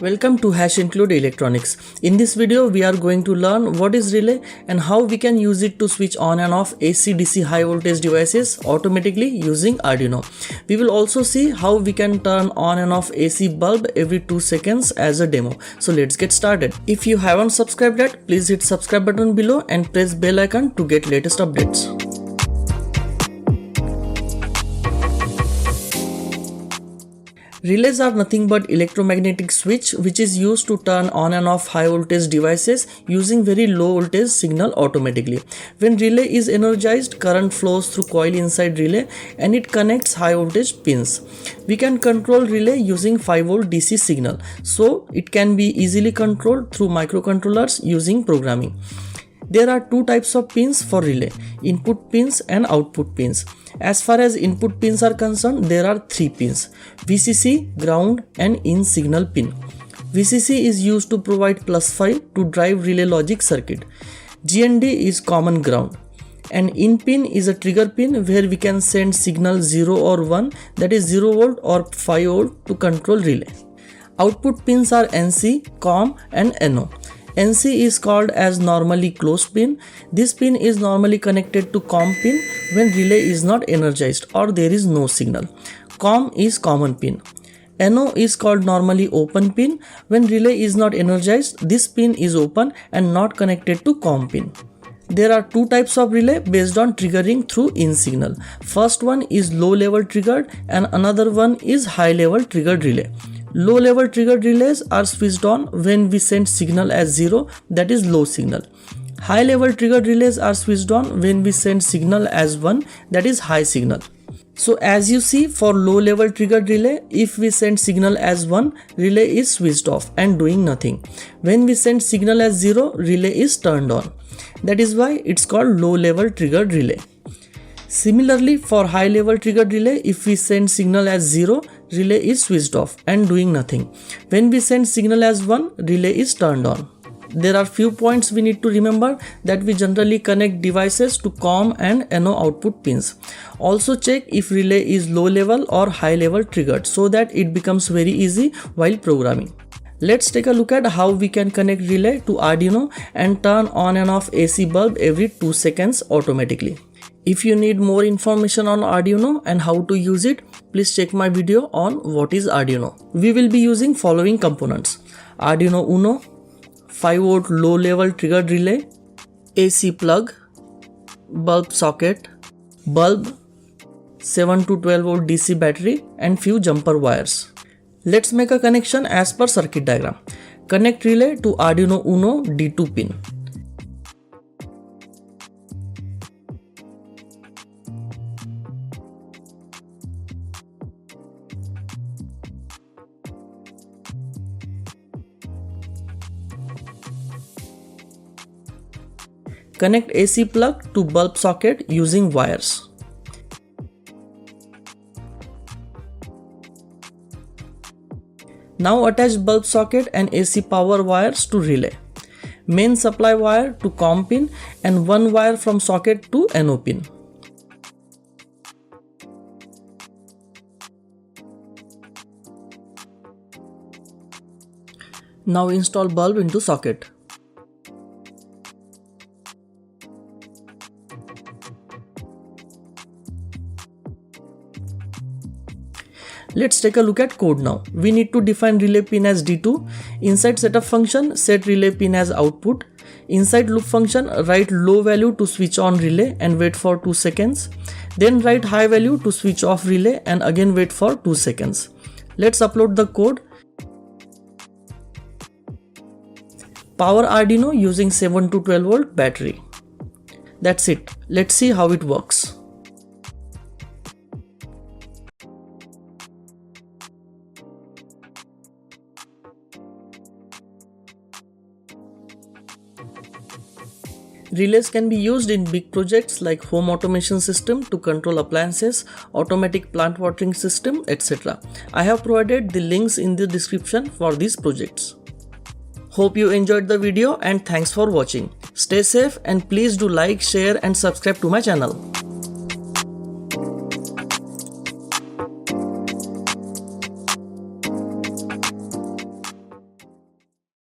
Welcome to hashincludeelectronics. In this video, we are going to learn what is relay and how we can use it to switch on and off AC/DC high voltage devices automatically using Arduino. We will also see how we can turn on and off AC bulb every 2 seconds as a demo. So let's get started. If you haven't subscribed yet, please hit subscribe button below and press bell icon to get latest updates. Relays are nothing but electromagnetic switch which is used to turn on and off high voltage devices using very low voltage signal automatically. When relay is energized, current flows through coil inside relay and it connects high voltage pins. We can control relay using 5 volt DC signal, so it can be easily controlled through microcontrollers using programming. There are two types of pins for relay, input pins and output pins. As far as input pins are concerned, there are 3 pins: VCC, ground and in signal pin. VCC is used to provide +5 to drive relay logic circuit. GND is common ground. And in pin is a trigger pin where we can send signal 0 or 1, that is 0 volt or 5 volt to control relay. Output pins are NC, COM and NO. NC is called as normally closed pin. This pin is normally connected to COM pin when relay is not energized or there is no signal. COM is common pin. NO is called normally open pin. When relay is not energized, this pin is open and not connected to COM pin. There are two types of relay based on triggering through in signal. First one is low level triggered and another one is high level triggered relay. Low level triggered relays are switched on when we send signal as 0, that is low signal. High level triggered relays are switched on when we send signal as 1, that is high signal. So as you see, for low level triggered relay, if we send signal as 1, relay is switched off and doing nothing. When we send signal as 0, relay is turned on. That is why it's called low level triggered relay. Similarly, for high level triggered relay, if we send signal as 0, relay is switched off and doing nothing. When we send signal as 1, relay is turned on. There are few points we need to remember that we generally connect devices to COM and NO output pins. Also check if relay is low level or high level triggered so that it becomes very easy while programming. Let's take a look at how we can connect relay to Arduino and turn on and off AC bulb every 2 seconds automatically. If you need more information on Arduino and how to use it, please check my video on what is Arduino. We will be using following components: Arduino Uno, 5 volt low level triggered relay, AC plug, bulb socket, bulb, 7 to 12 volt DC battery and few jumper wires. Let's make a connection as per circuit diagram. Connect relay to Arduino Uno D2 pin. Connect AC plug to bulb socket using wires. Now attach bulb socket and AC power wires to relay. Main supply wire to COM pin and one wire from socket to NO pin. Now install bulb into socket. Let's take a look at code now. We need to define relay pin as D2. Inside setup function, set relay pin as output. Inside loop function, write low value to switch on relay and wait for 2 seconds. Then write high value to switch off relay and again wait for 2 seconds. Let's upload the code. Power Arduino using 7 to 12 volt battery. That's it. Let's see how it works. Relays can be used in big projects like home automation system to control appliances, automatic plant watering system, etc. I have provided the links in the description for these projects. Hope you enjoyed the video and thanks for watching. Stay safe and please do like, share and subscribe to my channel.